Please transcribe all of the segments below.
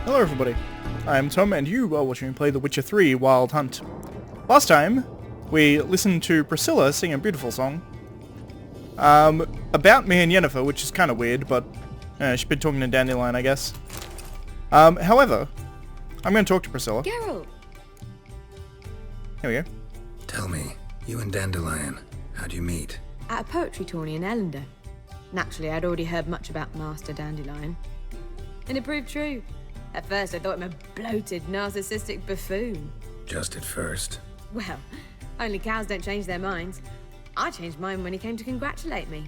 Hello everybody, I'm Tom and you are watching me play The Witcher 3 Wild Hunt. Last time, we listened to Priscilla sing a beautiful song about me and Yennefer, which is kind of weird, but she's been talking to Dandelion, I guess. However, I'm going to talk to Priscilla. Geralt! Here we go. Tell me, you and Dandelion, how'd you meet? At a poetry tourney in Ellender. Naturally, I'd already heard much about Master Dandelion. And it proved true. At first, I thought him a bloated, narcissistic buffoon. Just at first. Well, only cows don't change their minds. I changed mine when he came to congratulate me.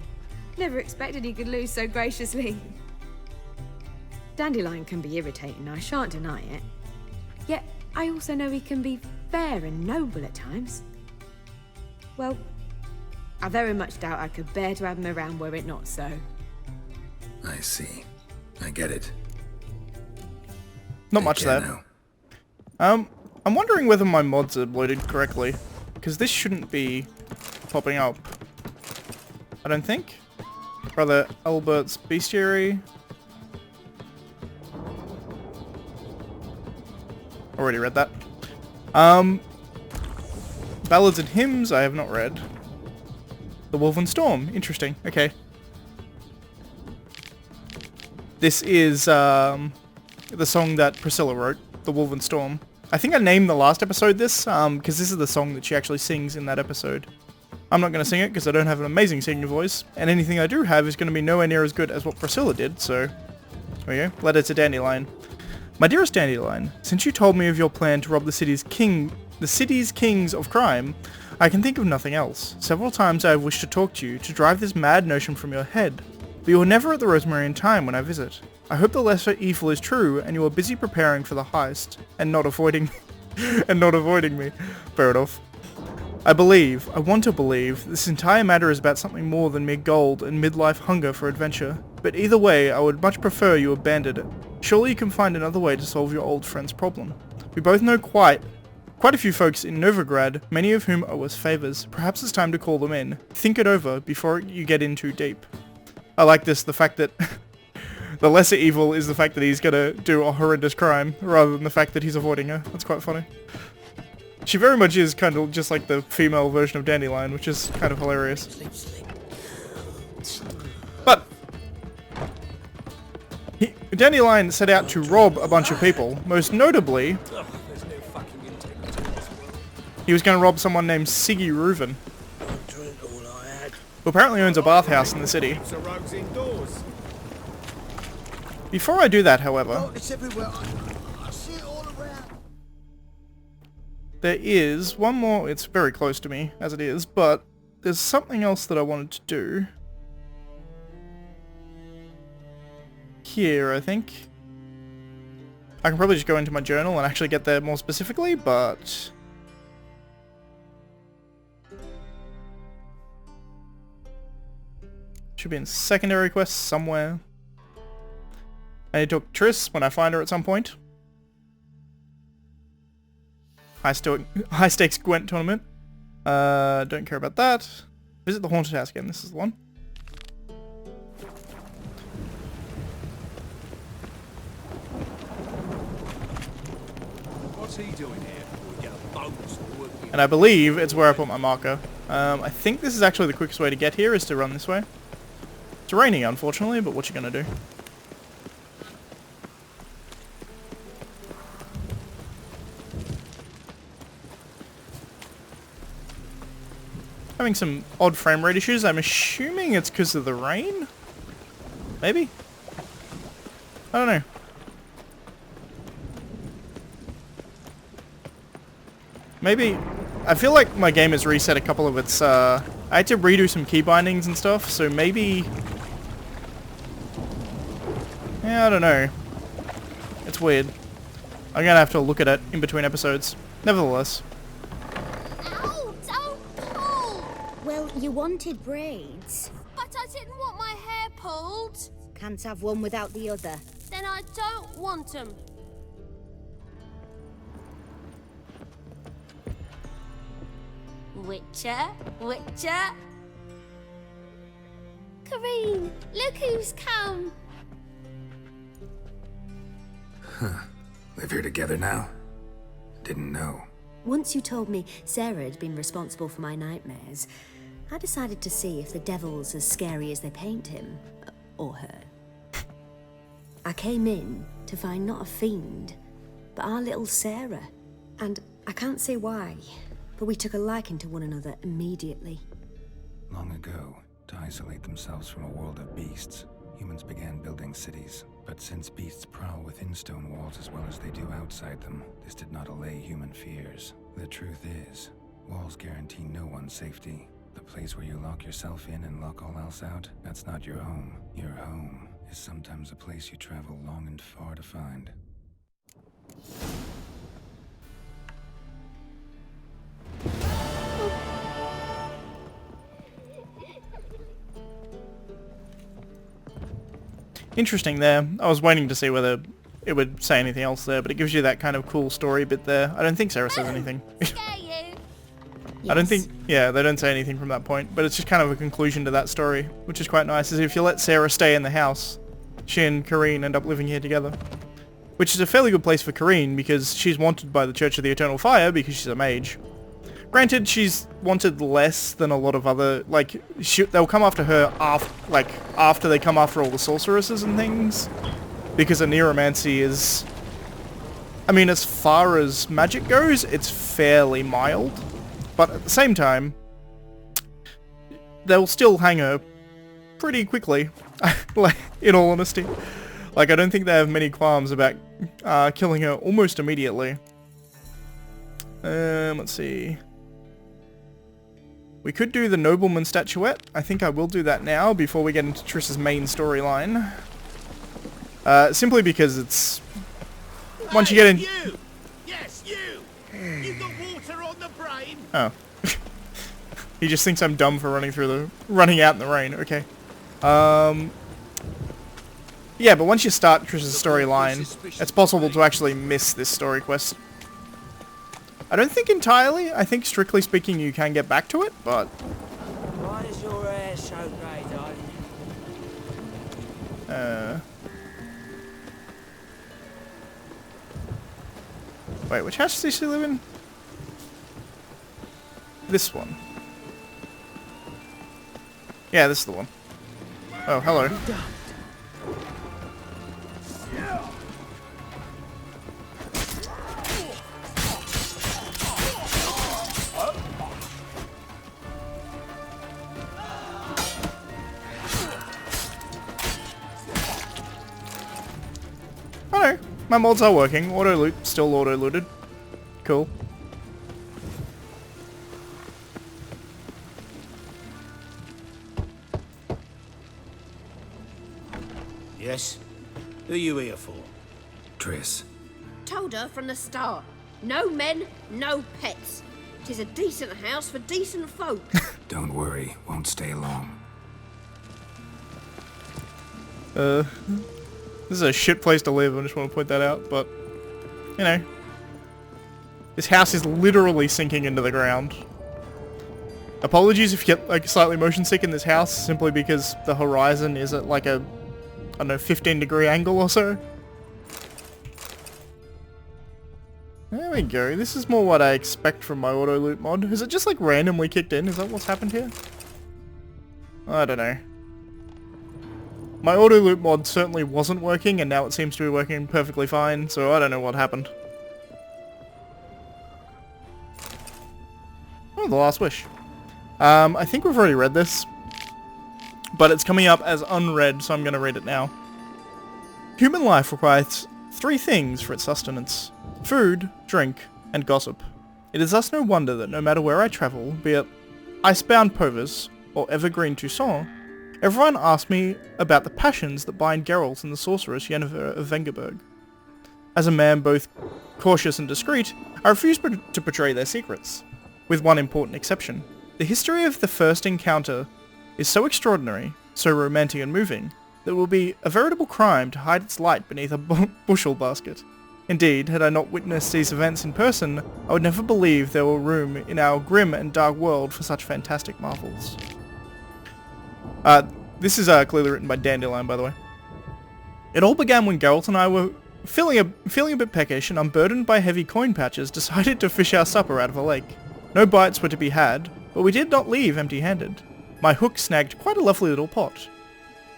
Never expected he could lose so graciously. Dandelion can be irritating, I shan't deny it. Yet, I also know he can be fair and noble at times. Well, I very much doubt I could bear to have him around were it not so. I see. I get it. Not much there. I'm wondering whether my mods are loaded correctly, because this shouldn't be popping up. I don't think. Brother Albert's Bestiary. Already read that. Ballads and Hymns I have not read. The Wolven Storm. Interesting. Okay. This is the song that Priscilla wrote, The Wolven Storm. I think I named the last episode this, because this is the song that she actually sings in that episode. I'm not going to sing it because I don't have an amazing singing voice, and anything I do have is going to be nowhere near as good as what Priscilla did, so there you go. Letter to Dandelion. My dearest Dandelion, since you told me of your plan to rob the city's kings of crime, I can think of nothing else. Several times I have wished to talk to you, to drive this mad notion from your head, but you are never at the Rosemary in time when I visit. I hope the lesser evil is true, and you are busy preparing for the heist, and not avoiding me. Fair enough. I want to believe, this entire matter is about something more than mere gold and midlife hunger for adventure. But either way, I would much prefer you abandoned it. Surely you can find another way to solve your old friend's problem. We both know quite a few folks in Novigrad, many of whom owe us favors. Perhaps it's time to call them in. Think it over before you get in too deep. I like this, the fact that the lesser evil is the fact that he's gonna do a horrendous crime, rather than the fact that he's avoiding her. That's quite funny. She very much is kind of just like the female version of Dandelion, which is kind of hilarious. But Dandelion set out to rob a bunch of people. Most notably, he was going to rob someone named Siggy Reuven, who apparently owns a bathhouse in the city. Before I do that, however, there is one more. It's very close to me, as it is, but there's something else that I wanted to do. Here, I think. I can probably just go into my journal and actually get there more specifically, but should be in secondary quests somewhere. I need to talk to Triss when I find her at some point. High stakes Gwent tournament. Don't care about that. Visit the haunted house again. This is the one. What's he doing here? We get a bonus for working. And I believe it's where I put my marker. I think this is actually the quickest way to get here, is to run this way. It's raining, unfortunately, but what you gonna do? Having some odd frame rate issues. I'm assuming it's because of the rain? Maybe? I don't know. Maybe. I feel like my game has reset a couple of its, I had to redo some key bindings and stuff, so maybe. Yeah, I don't know. It's weird. I'm gonna have to look at it in between episodes. Nevertheless. Ow, don't pull! Well, you wanted braids. But I didn't want my hair pulled. Can't have one without the other. Then I don't want them. Witcher, Witcher. Kareen, look who's come. Huh. Live here together now? Didn't know. Once you told me Sarah had been responsible for my nightmares, I decided to see if the devil's as scary as they paint him. Or her. I came in to find not a fiend, but our little Sarah. And I can't say why, but we took a liking to one another immediately. Long ago, to isolate themselves from a world of beasts, humans began building cities. But since beasts prowl within stone walls as well as they do outside them, this did not allay human fears. The truth is, walls guarantee no one's safety. The place where you lock yourself in and lock all else out, that's not your home. Your home is sometimes a place you travel long and far to find. Interesting there. I was waiting to see whether it would say anything else there, but it gives you that kind of cool story bit there. I don't think Sarah says anything. Scare you. I don't think, yeah, they don't say anything from that point, but it's just kind of a conclusion to that story, which is quite nice, is if you let Sarah stay in the house, she and Kareen end up living here together. Which is a fairly good place for Kareen, because she's wanted by the Church of the Eternal Fire, because she's a mage. Granted, she's wanted less than a lot of other, like, they'll come after her after they come after all the sorceresses and things, because a neuromancy is, I mean, as far as magic goes, it's fairly mild, but at the same time, they'll still hang her pretty quickly, like, in all honesty. Like, I don't think they have many qualms about killing her almost immediately. Let's see. We could do the nobleman statuette. I think I will do that now before we get into Triss's main storyline. Simply because it's... Once you get in... You! Yes, you! You got water on the brain? Oh. He just thinks I'm dumb for running out in the rain. Okay. Yeah, but once you start Triss's storyline, it's possible to actually miss this story quest. I don't think entirely. I think, strictly speaking, you can get back to it, but... Why is your hair so grey, darling? Wait, which house does she live in? This one. Yeah, this is the one. Oh, hello. Oh no, my mods are working. AutoLoot, still auto-looted. Cool. Yes? Who are you here for? Triss. Told her from the start. No men, no pets. 'Tis a decent house for decent folk. Don't worry, won't stay long. This is a shit place to live, I just want to point that out, but, you know. This house is literally sinking into the ground. Apologies if you get, like, slightly motion sick in this house, simply because the horizon is at, like, a, I don't know, 15-degree angle or so. There we go, this is more what I expect from my AutoLoot mod. Is it just, like, randomly kicked in? Is that what's happened here? I don't know. My AutoLoot mod certainly wasn't working, and now it seems to be working perfectly fine, so I don't know what happened. Oh, The Last Wish. I think we've already read this, but it's coming up as unread, so I'm going to read it now. Human life requires 3 things for its sustenance: food, drink, and gossip. It is thus no wonder that no matter where I travel, be it icebound Povers or evergreen Toussaint, everyone asks me about the passions that bind Geralt and the sorceress Yennefer of Vengerberg. As a man both cautious and discreet, I refuse to betray their secrets, with one important exception. The history of the first encounter is so extraordinary, so romantic and moving, that it will be a veritable crime to hide its light beneath a bushel basket. Indeed, had I not witnessed these events in person, I would never believe there were room in our grim and dark world for such fantastic marvels. This is clearly written by Dandelion, by the way. It all began when Geralt and I were feeling a bit peckish and unburdened by heavy coin pouches, decided to fish our supper out of a lake. No bites were to be had, but we did not leave empty-handed. My hook snagged quite a lovely little pot.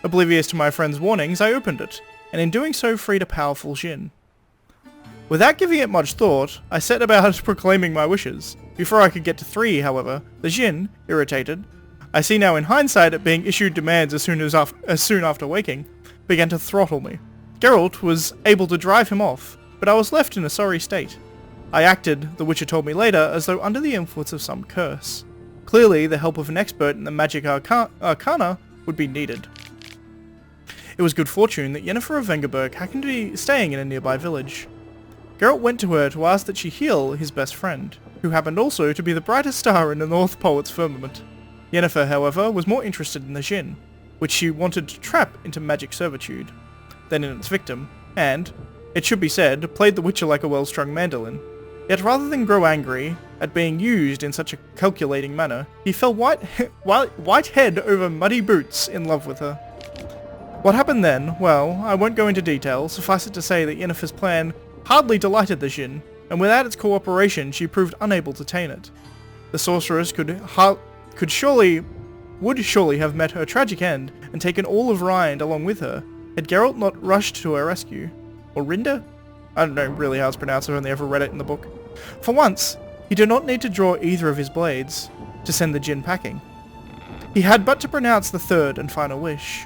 Oblivious to my friend's warnings, I opened it, and in doing so freed a powerful djinn. Without giving it much thought, I set about proclaiming my wishes. Before I could get to 3, however, the djinn, irritated, I see now in hindsight it being issued demands as soon after waking, began to throttle me. Geralt was able to drive him off, but I was left in a sorry state. I acted, the Witcher told me later, as though under the influence of some curse. Clearly, the help of an expert in the magic arcana would be needed. It was good fortune that Yennefer of Vengerberg happened to be staying in a nearby village. Geralt went to her to ask that she heal his best friend, who happened also to be the brightest star in the North Poet's firmament. Yennefer, however, was more interested in the djinn, which she wanted to trap into magic servitude, than in its victim, and, it should be said, played the Witcher like a well-strung mandolin. Yet rather than grow angry at being used in such a calculating manner, he fell white head over muddy boots in love with her. What happened then? Well, I won't go into detail, suffice it to say that Yennefer's plan hardly delighted the djinn, and without its cooperation she proved unable to tame it. The sorceress would surely have met her tragic end and taken all of Rind along with her, had Geralt not rushed to her rescue. Or Rinda? I don't know really how it's pronounced, I've only ever read it in the book. For once, he did not need to draw either of his blades to send the djinn packing. He had but to pronounce the third and final wish.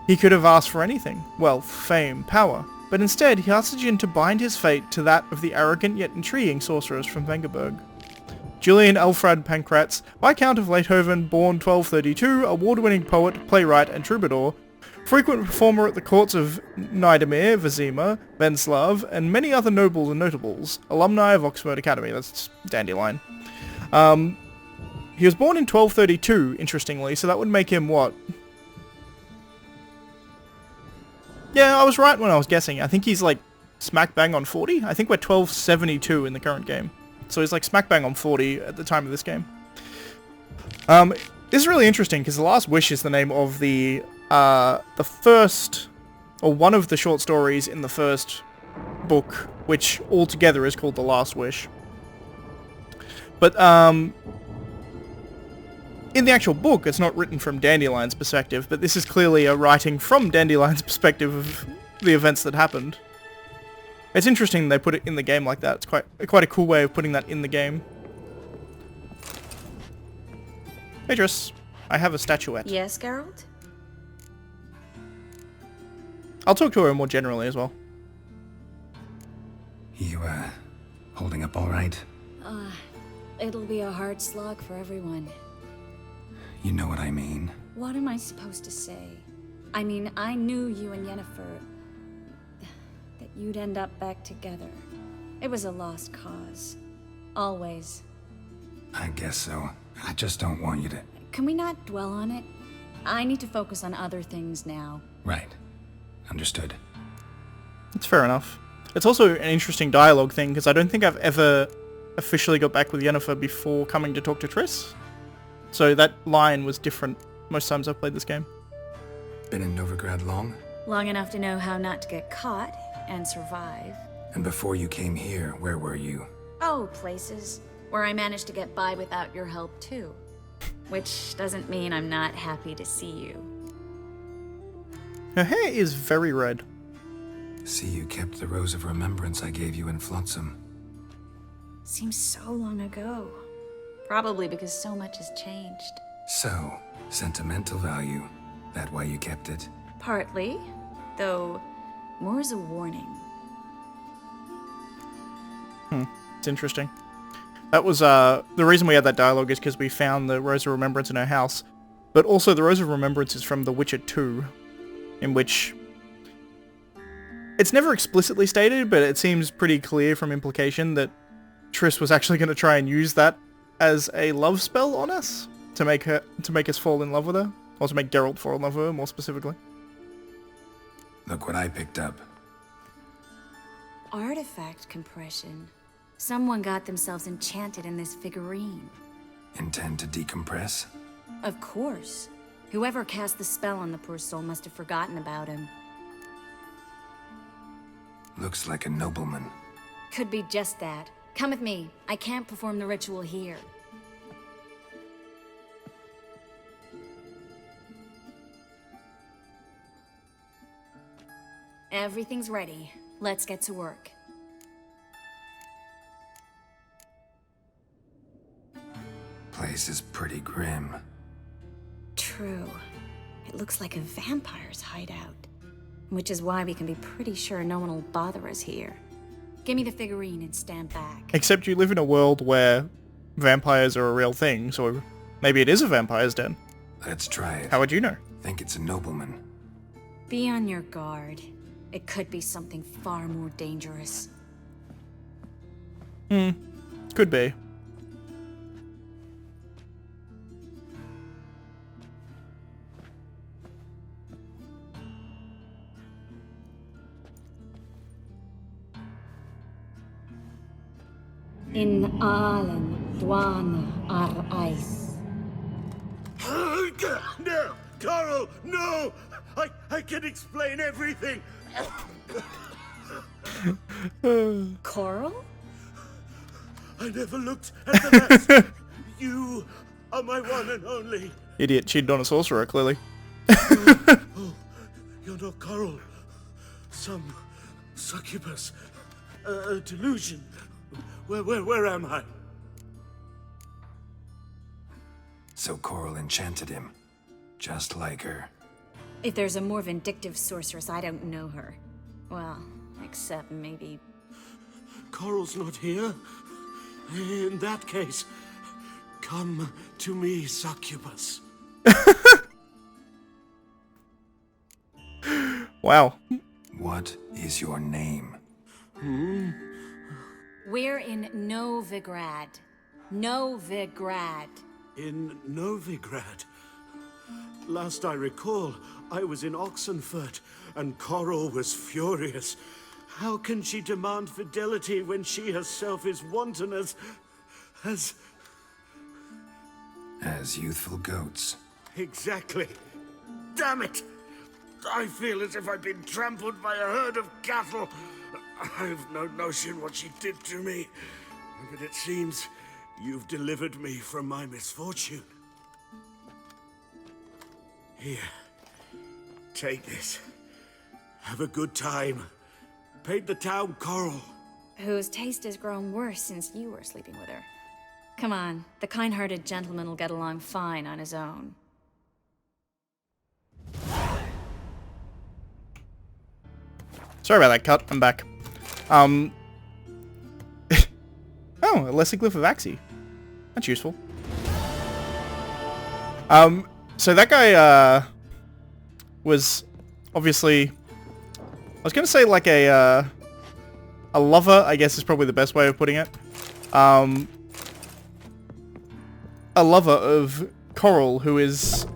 He could have asked for anything, wealth, fame, power, but instead he asked the djinn to bind his fate to that of the arrogant yet intriguing sorceress from Vengerberg. Julian Alfred Pankratz, Viscount of Leithoven, born 1232, award-winning poet, playwright and troubadour, frequent performer at the courts of Nidomir, Vizima, Venslav, and many other nobles and notables, alumni of Oxford Academy. That's Dandelion. He was born in 1232, interestingly, so that would make him what? Yeah, I was right when I was guessing. I think he's like smack bang on 40. I think we're 1272 in the current game. So he's like smack bang on 40 at the time of this game. This is really interesting because The Last Wish is the name of the first, or one of the short stories in the first book, which altogether is called The Last Wish. But in the actual book, it's not written from Dandelion's perspective, but this is clearly a writing from Dandelion's perspective of the events that happened. It's interesting they put it in the game like that. It's quite a cool way of putting that in the game. Hey, Triss. I have a statuette. Yes, Geralt? I'll talk to her more generally as well. You, holding up all right? It'll be a hard slog for everyone. You know what I mean. What am I supposed to say? I mean, I knew you and Yennefer, that you'd end up back together. It was a lost cause. Always. I guess so. I just don't want you to... Can we not dwell on it? I need to focus on other things now. Right. Understood. It's fair enough. It's also an interesting dialogue thing, because I don't think I've ever officially got back with Yennefer before coming to talk to Triss. So that line was different most times I've played this game. Been in Novigrad long? Long enough to know how not to get caught and survive. And before you came here, where were you? Oh, places where I managed to get by without your help too. Which doesn't mean I'm not happy to see you. Her hair is very red. See, you kept the rose of remembrance I gave you in Flotsam. Seems so long ago. Probably because so much has changed. So, sentimental value. That why you kept it? Partly, though more as a warning. It's interesting. That was, the reason we had that dialogue is because we found the Rose of Remembrance in her house. But also the Rose of Remembrance is from The Witcher 2, in which... It's never explicitly stated, but it seems pretty clear from implication that Triss was actually going to try and use that as a love spell on us to make us fall in love with her, or to make Geralt fall in love with her, more specifically. Look what I picked up. Artifact compression. Someone got themselves enchanted in this figurine. Intend to decompress? Of course. Whoever cast the spell on the poor soul must have forgotten about him. Looks like a nobleman. Could be just that. Come with me. I can't perform the ritual here. Everything's ready. Let's get to work. Place is pretty grim. True. It looks like a vampire's hideout. Which is why we can be pretty sure no one will bother us here. Give me the figurine and stand back. Except you live in a world where vampires are a real thing, so maybe it is a vampire's den. Let's try it. How would you know? Think it's a nobleman. Be on your guard. It could be something far more dangerous. Could be. In Alan Dwana ar Ice. No! Coral, no! I can explain everything! Coral? I never looked at the rest. You are my one and only. Idiot cheated on a sorcerer, clearly. Oh, you're not Coral. Some succubus. A delusion. Where am I? So Coral enchanted him. Just like her. If there's a more vindictive sorceress, I don't know her. Well, except maybe... Coral's not here. In that case, come to me, succubus. Wow. What is your name? We're in Novigrad. Novigrad. In Novigrad. Last I recall, I was in Oxenfurt, and Coral was furious. How can she demand fidelity when she herself is wanton as youthful goats. Exactly. Damn it! I feel as if I've been trampled by a herd of cattle. I've no notion what she did to me, but it seems you've delivered me from my misfortune. Here, take this. Have a good time. Paint the town coral. Whose taste has grown worse since you were sleeping with her. Come on, the kind-hearted gentleman will get along fine on his own. Sorry about that cut. I'm back. Oh, a lesser glyph of Axie. That's useful. So that guy, was obviously... I was gonna say like a lover, I guess is probably the best way of putting it. A lover of Coral, who is...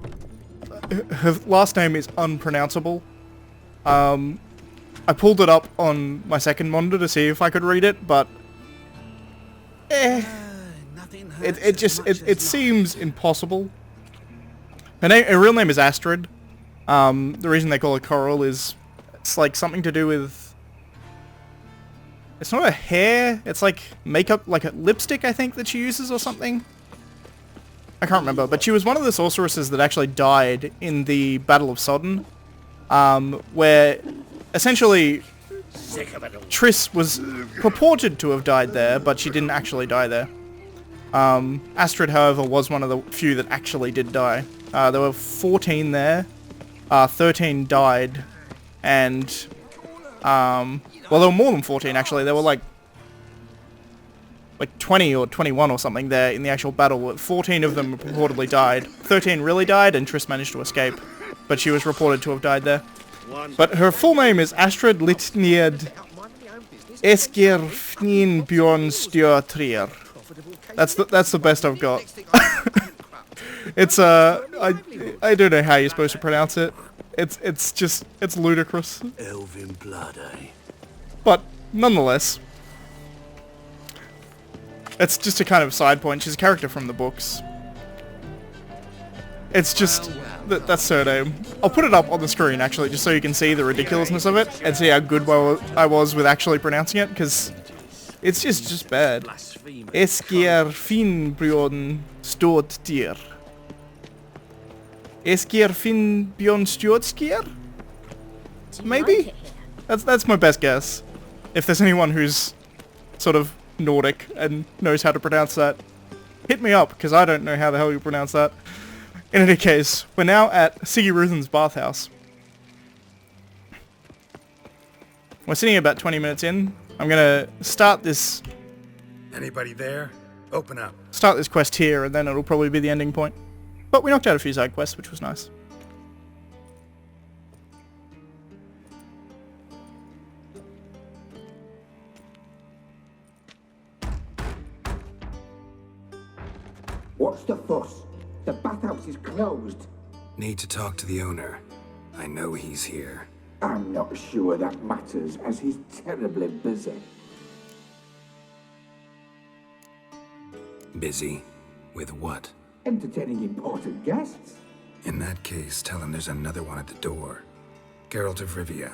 Her last name is unpronounceable. I pulled it up on my second monitor to see if I could read it, but... It seems impossible. Her real name is Astrid. The reason they call her Coral is... It's like something to do with... It's not her hair, it's like makeup, like a lipstick I think that she uses or something. I can't remember, but she was one of the sorceresses that actually died in the Battle of Sodden. Where essentially Triss was purported to have died there, but she didn't actually die there. Astrid, however, was one of the few that actually did die. There were 14 there. 13 died. And, well, there were more than 14, actually. There were, like 20 or 21 or something there in the actual battle. 14 of them reportedly died. 13 really died, and Triss managed to escape. But she was reported to have died there. But her full name is Astrid Litnied Eskirfnin Bjornstjortrier. That's the best I've got. It's I don't know how you're supposed to pronounce it. It's ludicrous. Elven blood, eh? But nonetheless, it's just a kind of side point. She's a character from the books. It's just that surname. I'll put it up on the screen actually, just so you can see the ridiculousness of it and see how good I was with actually pronouncing it, because it's just bad. Eskier Finnbjorn Storttier. Eskier Finnbjorn Storttier? Maybe? That's my best guess. If there's anyone who's sort of Nordic and knows how to pronounce that, hit me up, because I don't know how the hell you pronounce that. In any case, we're now at Siggy Ruthen's bathhouse. We're sitting about 20 minutes in. I'm gonna start this... Anybody there? Open up. Start this quest here, and then it'll probably be the ending point. But we knocked out a few side quests, which was nice. What's the fuss? The bathhouse is closed. Need to talk to the owner. I know he's here. I'm not sure that matters, as he's terribly busy. Busy? With what? Entertaining important guests. In that case, tell him there's another one at the door. Geralt of Rivia.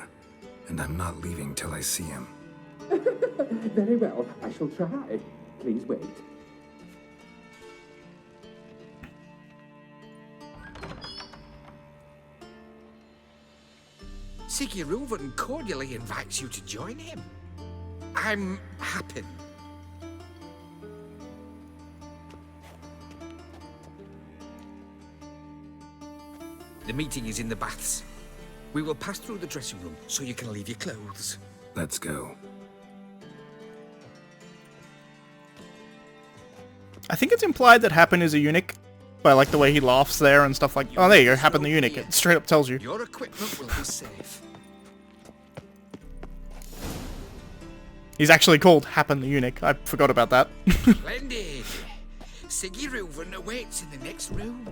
And I'm not leaving till I see him. Very well, I shall try. Please wait. Siggy Ruthen cordially invites you to join him. I'm happy. The meeting is in the baths. We will pass through the dressing room so you can leave your clothes. Let's go. I think it's implied that Happen is a eunuch by like the way he laughs there and stuff like... Oh, there you go, Happen the eunuch. It straight up tells you. Your equipment will be safe. He's actually called Happen the eunuch. I forgot about that. Splendid. Siggy Ruthen awaits in the next room.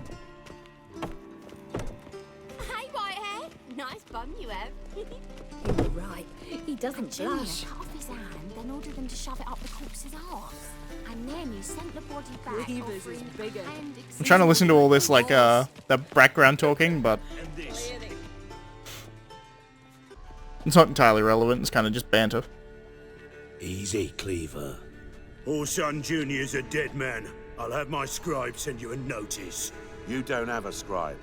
Hey, Whitehair. Nice bum you have. You're right. He doesn't blush. Cut off his hand, then ordered them to shove it up the corpse's arse. And then you sent the body back. I'm trying to listen to all this like the background talking, but it's not entirely relevant. It's kind of just banter. Easy, Cleaver. Orson Jr.'s a dead man. I'll have my scribe send you a notice. You don't have a scribe.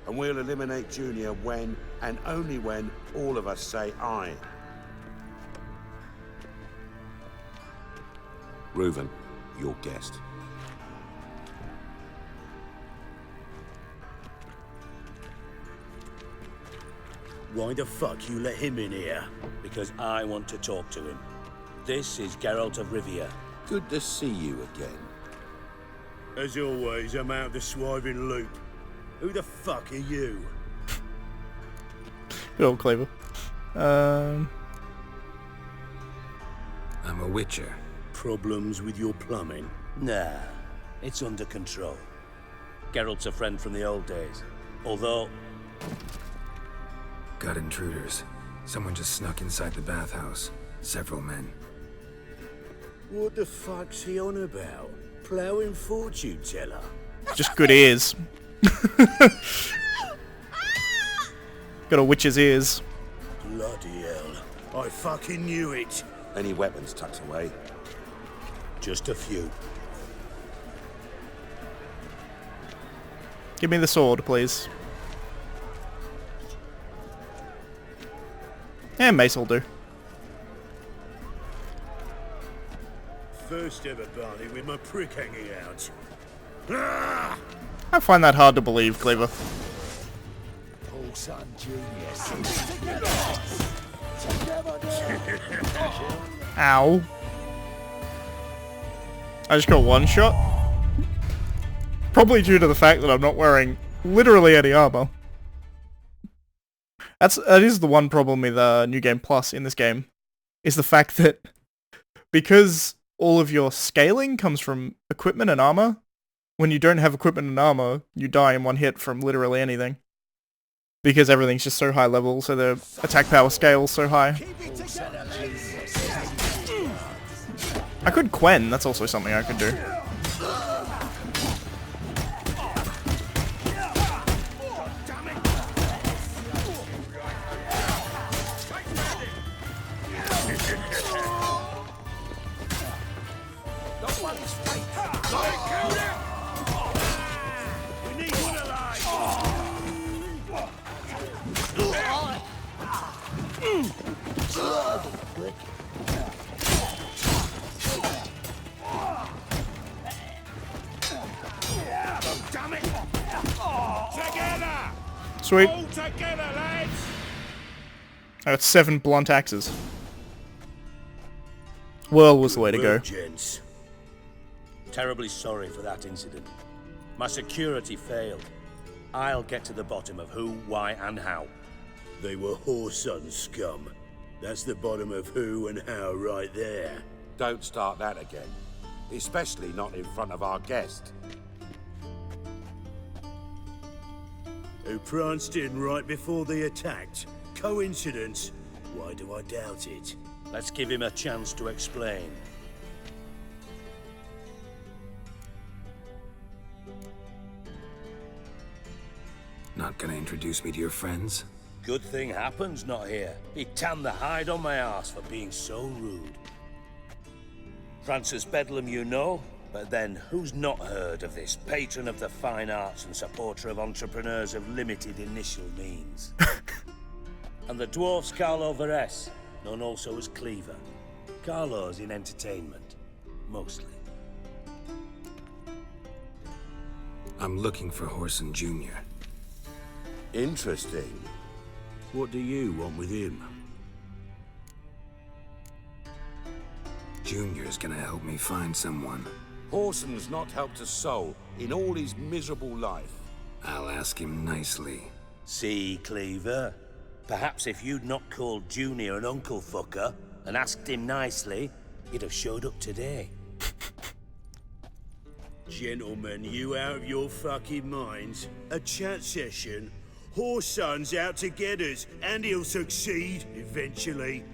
And we'll eliminate Junior when, and only when, all of us say aye. Reuven, your guest. Why the fuck you let him in here? Because I want to talk to him. This is Geralt of Rivia. Good to see you again. As always, I'm out of the swiving loop. Who the fuck are you? Good old Cleaver. I'm a Witcher. Problems with your plumbing? Nah, it's under control. Geralt's a friend from the old days. Although... Got intruders. Someone just snuck inside the bathhouse. Several men. What the fuck's he on about? Ploughing fortune teller? Just good ears. Got a witch's ears. Bloody hell. I fucking knew it. Any weapons tucked away? Just a few. Give me the sword, please. And mace will do. First ever party with my prick hanging out. Ah! I find that hard to believe, Cleaver. Son Ow. I just got one shot. Probably due to the fact that I'm not wearing literally any armor. That is the one problem with New Game Plus in this game, is the fact that because all of your scaling comes from equipment and armor, when you don't have equipment and armor, you die in one hit from literally anything. Because everything's just so high level, so the attack power scale's so high. I could Quen, that's also something I could do. public. Oh, damn it! Together! Sweet. All together, lads! I got 7 blunt axes. Whirl was the way to go. Gents. Terribly sorry for that incident. My security failed. I'll get to the bottom of who, why, and how. They were whoreson scum. That's the bottom of who and how right there. Don't start that again. Especially not in front of our guest. Who pranced in right before they attacked. Coincidence? Why do I doubt it? Let's give him a chance to explain. Not gonna introduce me to your friends? Good thing Happen's not here. He tanned the hide on my ass for being so rude. Francis Bedlam you know, but then who's not heard of this patron of the fine arts and supporter of entrepreneurs of limited initial means? And the dwarf's Carlo Veres, known also as Cleaver. Carlo's in entertainment, mostly. I'm looking for Whoreson Jr. Interesting. What do you want with him? Junior's gonna help me find someone. Whoreson's not helped a soul in all his miserable life. I'll ask him nicely. See, Cleaver? Perhaps if you'd not called Junior an uncle fucker and asked him nicely, he'd have showed up today. Gentlemen, you out of your fucking minds? A chat session? Whoreson's out to get us, and he'll succeed, eventually.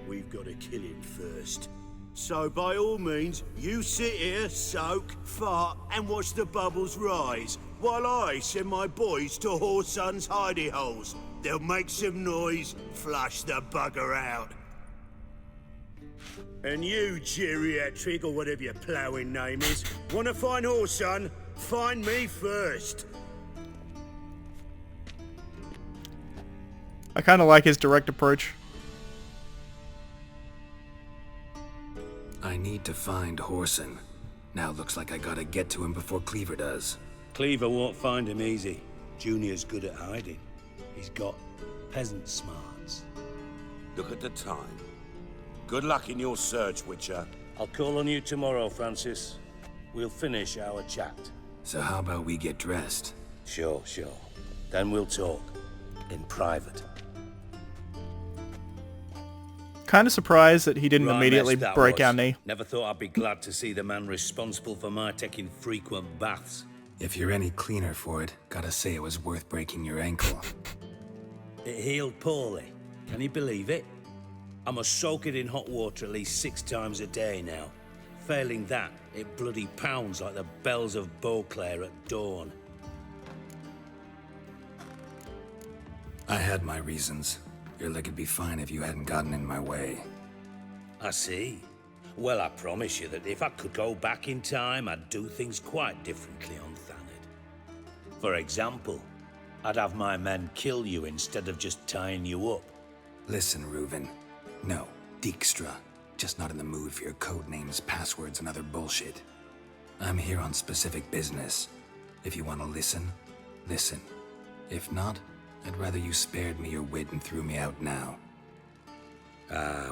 We've got to kill him first. So by all means, you sit here, soak, fart, and watch the bubbles rise, while I send my boys to Whoreson's hidey holes. They'll make some noise, flush the bugger out. And you, geriatric, or whatever your ploughing name is, wanna find Whoreson? Find me first. I kind of like his direct approach. I need to find Whoreson. Now looks like I gotta get to him before Cleaver does. Cleaver won't find him easy. Junior's good at hiding. He's got peasant smarts. Look at the time. Good luck in your search, Witcher. I'll call on you tomorrow, Francis. We'll finish our chat. So how about we get dressed? Sure. Then we'll talk. In private. Kind of surprised that he didn't Right immediately mess that break was. our knee. Never thought I'd be glad to see the man responsible for my taking frequent baths. If you're any cleaner for it, gotta say it was worth breaking your ankle. It healed poorly. Can you believe it? I must soak it in hot water at least 6 times a day now. Failing that, it bloody pounds like the bells of Beauclair at dawn. I had my reasons. Your leg would be fine if you hadn't gotten in my way. I see. Well, I promise you that if I could go back in time, I'd do things quite differently on Thanedd. For example, I'd have my men kill you instead of just tying you up. Listen, Reuven. No, Dijkstra. Just not in the mood for your code names, passwords, and other bullshit. I'm here on specific business. If you want to listen, listen. If not, I'd rather you spared me your wit and threw me out now.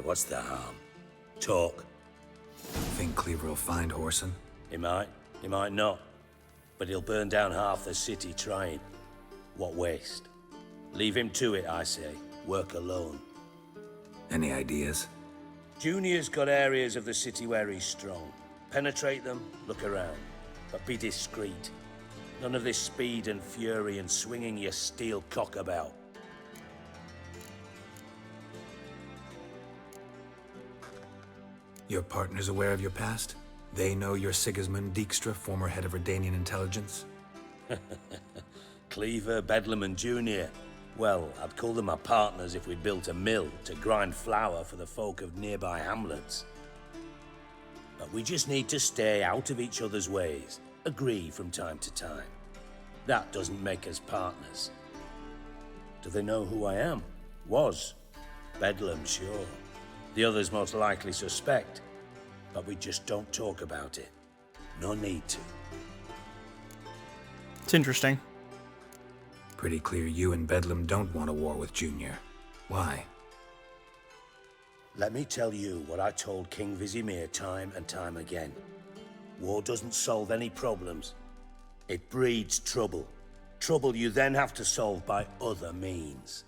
What's the harm? Talk. Think Cleaver will find Whoreson? He might not. But he'll burn down half the city trying. What waste? Leave him to it, I say. Work alone. Any ideas? Junior's got areas of the city where he's strong. Penetrate them, look around. But be discreet. None of this speed and fury and swinging your steel cock about. Your partner's aware of your past? They know you're Sigismund Dijkstra, former head of Redanian intelligence? Cleaver, Bedlam, and Junior. Well, I'd call them my partners if we'd built a mill to grind flour for the folk of nearby hamlets. But we just need to stay out of each other's ways. Agree from time to time. That doesn't make us partners. Do they know who I am? Was. Bedlam, sure. The others most likely suspect, but we just don't talk about it. No need to. It's interesting. Pretty clear you and Bedlam don't want a war with Junior. Why? Let me tell you what I told King Vizimir time and time again. War doesn't solve any problems. It breeds trouble. Trouble you then have to solve by other means.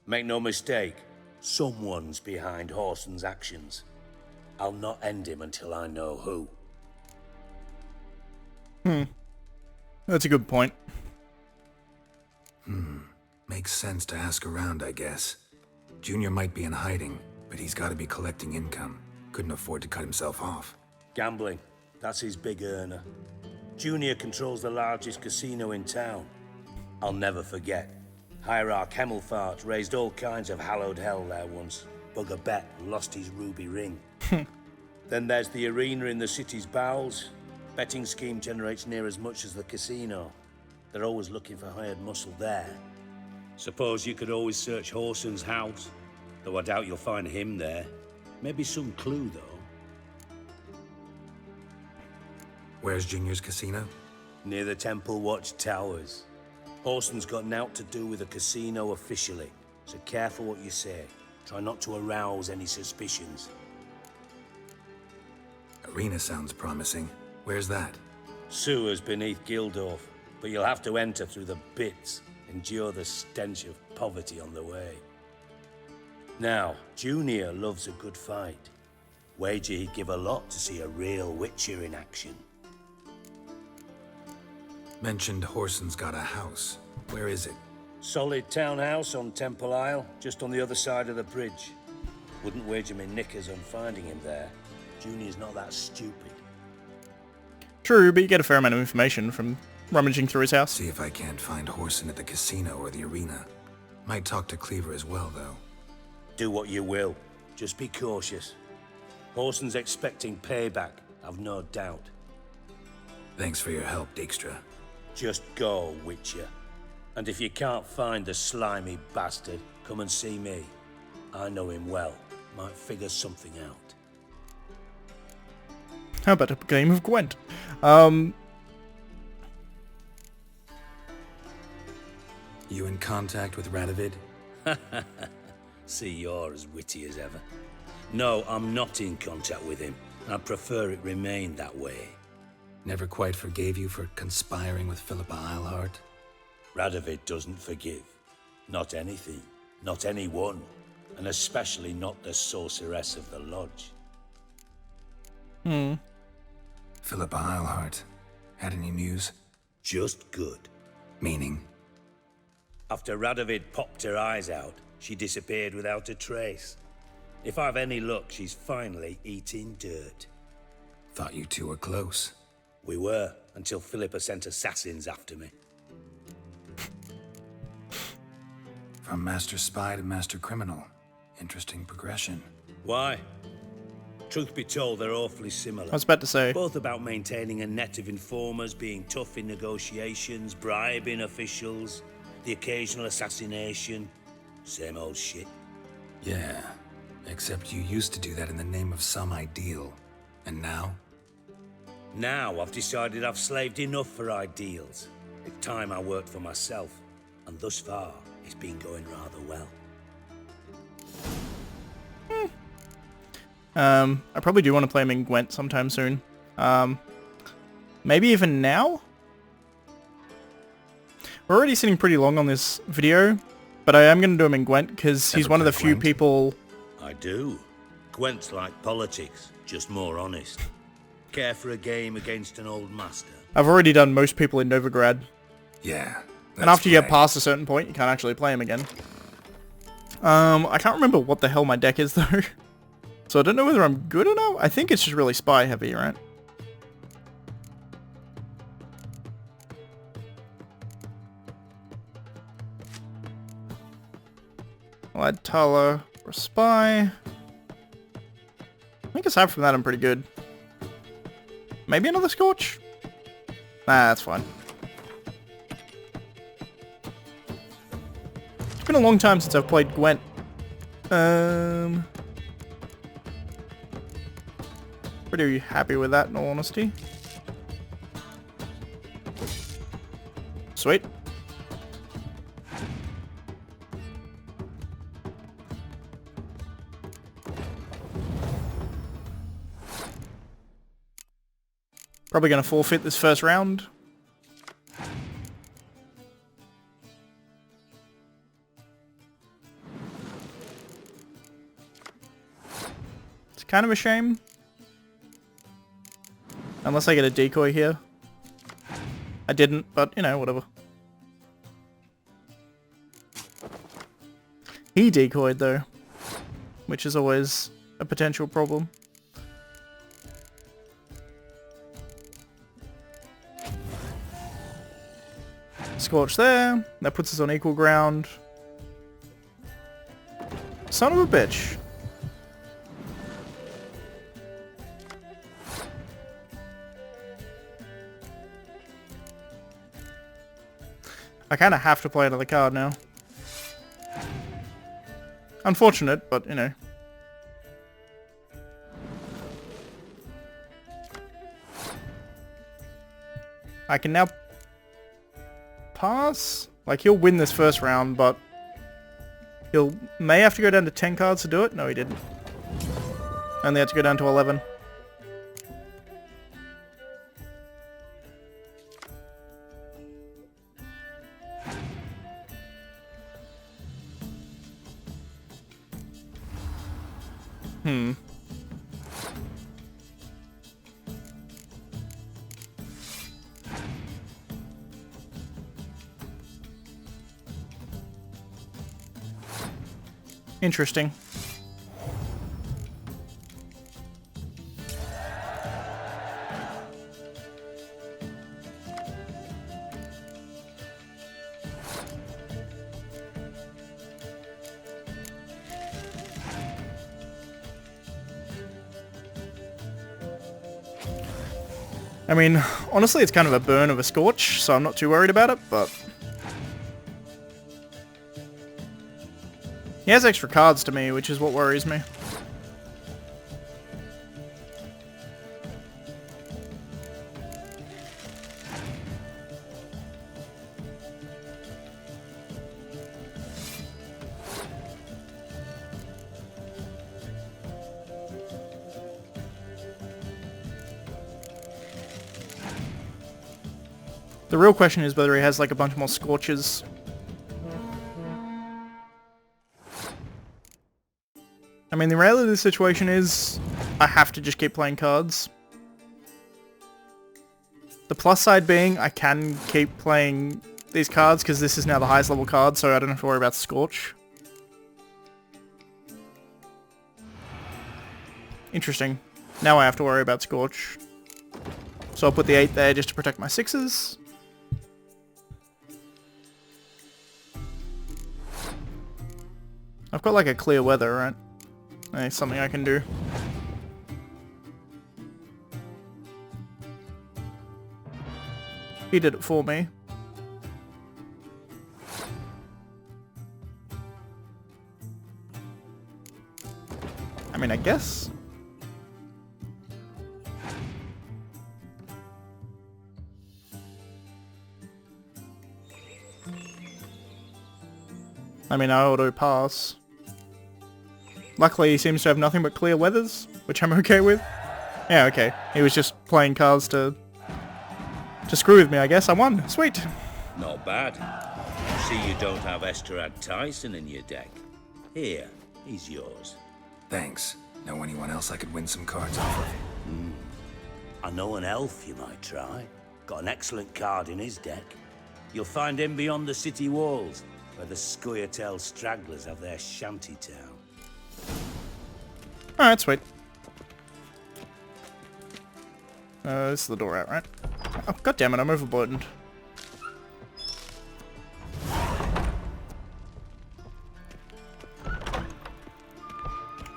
Make no mistake, someone's behind Whoreson's actions. I'll not end him until I know who. That's a good point. Makes sense to ask around, I guess. Junior might be in hiding, but he's got to be collecting income. Couldn't afford to cut himself off. Gambling, that's his big earner. Junior controls the largest casino in town. I'll never forget. Hierarch Hemmelfart raised all kinds of hallowed hell there once. Bugger bet lost his ruby ring. Then there's the arena in the city's bowels. Betting scheme generates near as much as the casino. They're always looking for hired muscle there. Suppose you could always search Whoreson's house, though I doubt you'll find him there. Maybe some clue, though. Where's Junior's casino? Near the Temple Watch Towers. Whoreson's got nought to do with the casino officially, so careful what you say. Try not to arouse any suspicions. Arena sounds promising. Where's that? Sewers beneath Gildorf, but you'll have to enter through the bits. Endure the stench of poverty on the way. Now, Junior loves a good fight. Wager he'd give a lot to see a real Witcher in action. Mentioned Whoreson's got a house. Where is it? Solid townhouse on Temple Isle, just on the other side of the bridge. Wouldn't wager me knickers on finding him there. Junior's not that stupid. True, but you get a fair amount of information from rummaging through his house. See if I can't find Whoreson at the casino or the arena. Might talk to Cleaver as well, though. Do what you will. Just be cautious. Whoreson's expecting payback, I've no doubt. Thanks for your help, Dijkstra. Just go, Witcher. And if you can't find the slimy bastard, come and see me. I know him well. Might figure something out. How about a game of Gwent? You in contact with Radovid? See, you're as witty as ever. No, I'm not in contact with him. I'd prefer it remained that way. Never quite forgave you for conspiring with Philippa Eilhart? Radovid doesn't forgive. Not anything. Not anyone. And especially not the sorceress of the lodge. Philippa Eilhart. Had any news? Just good. Meaning? After Radovid popped her eyes out, she disappeared without a trace. If I've any luck, she's finally eating dirt. Thought you two were close. We were, until Philippa sent assassins after me. From Master Spy to Master Criminal. Interesting progression. Why? Truth be told, they're awfully similar. I was about to say. Both about maintaining a net of informers, being tough in negotiations, bribing officials, the occasional assassination. Same old shit. Yeah, except you used to do that in the name of some ideal. And now? Now I've decided I've slaved enough for ideals. It's time I worked for myself. And thus far, it's been going rather well. I probably do want to play him in Gwent sometime soon. Maybe even now? We're already sitting pretty long on this video, but I am going to do him in Gwent because he's one of the few people... I do. Gwent's like politics, just more honest. Care for a game against an old master? I've already done most people in Novigrad. Yeah. And after you get past a certain point, you can't actually play him again. I can't remember what the hell my deck is though. So I don't know whether I'm good or not. I think it's just really spy heavy, right? I'll add Tala or spy. I think aside from that I'm pretty good. Maybe another Scorch? Nah, that's fine. It's been a long time since I've played Gwent. Pretty happy with that, in all honesty. Sweet. Probably going to forfeit this first round. It's kind of a shame. Unless I get a decoy here. I didn't, but, you know, whatever. He decoyed, though. Which is always a potential problem. Scorch there. That puts us on equal ground. Son of a bitch. I kind of have to play another card now. Unfortunate, but, you know. I can now pass? Like, he'll win this first round, but he'll may have to go down to 10 cards to do it. No, he didn't. Only had to go down to 11. Interesting. I mean, honestly, it's kind of a burn of a Scorch, so I'm not too worried about it, but... He has extra cards to me, which is what worries me. The real question is whether he has like a bunch more Scorches. I mean, the reality of the situation is I have to just keep playing cards. The plus side being I can keep playing these cards because this is now the highest level card, so I don't have to worry about Scorch. Interesting. Now I have to worry about Scorch. So I'll put the 8 there just to protect my 6s. I've got like a clear weather, right? That's something I can do. He did it for me. I mean, I guess. I mean, I auto pass. Luckily, he seems to have nothing but clear weathers, which I'm okay with. Yeah, okay. He was just playing cards to screw with me, I guess. I won. Sweet. Not bad. See you don't have Esterad Tyson in your deck. Here, he's yours. Thanks. Know anyone else I could win some cards off of? I know an elf you might try. Got an excellent card in his deck. You'll find him beyond the city walls, where the Scoia'tael stragglers have their shanty town. Alright, sweet. This is the door out, right? Oh, goddammit, I'm overburdened.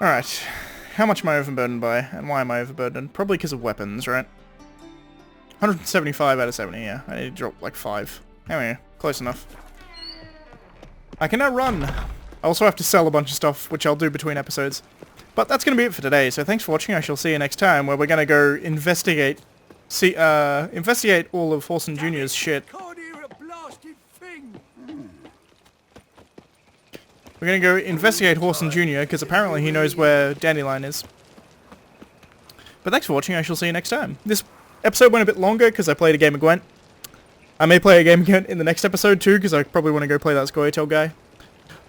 Alright. How much am I overburdened by? And why am I overburdened? Probably because of weapons, right? 175 out of 70, yeah. I need to drop like 5. Anyway, close enough. I can now run! I also have to sell a bunch of stuff, which I'll do between episodes. But that's going to be it for today, so thanks for watching. I shall see you next time, where we're going to go investigate all of Horson Jr.'s shit. We're going to go investigate Horson Jr., because apparently he knows where Dandelion is. But thanks for watching. I shall see you next time. This episode went a bit longer, because I played a game of Gwent. I may play a game again in the next episode, too, because I probably want to go play that Scoia'tael guy.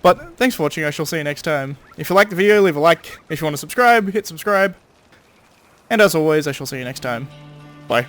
But thanks for watching. I shall see you next time. If you like the video, leave a like. If you want to subscribe, hit subscribe. And as always, I shall see you next time. Bye.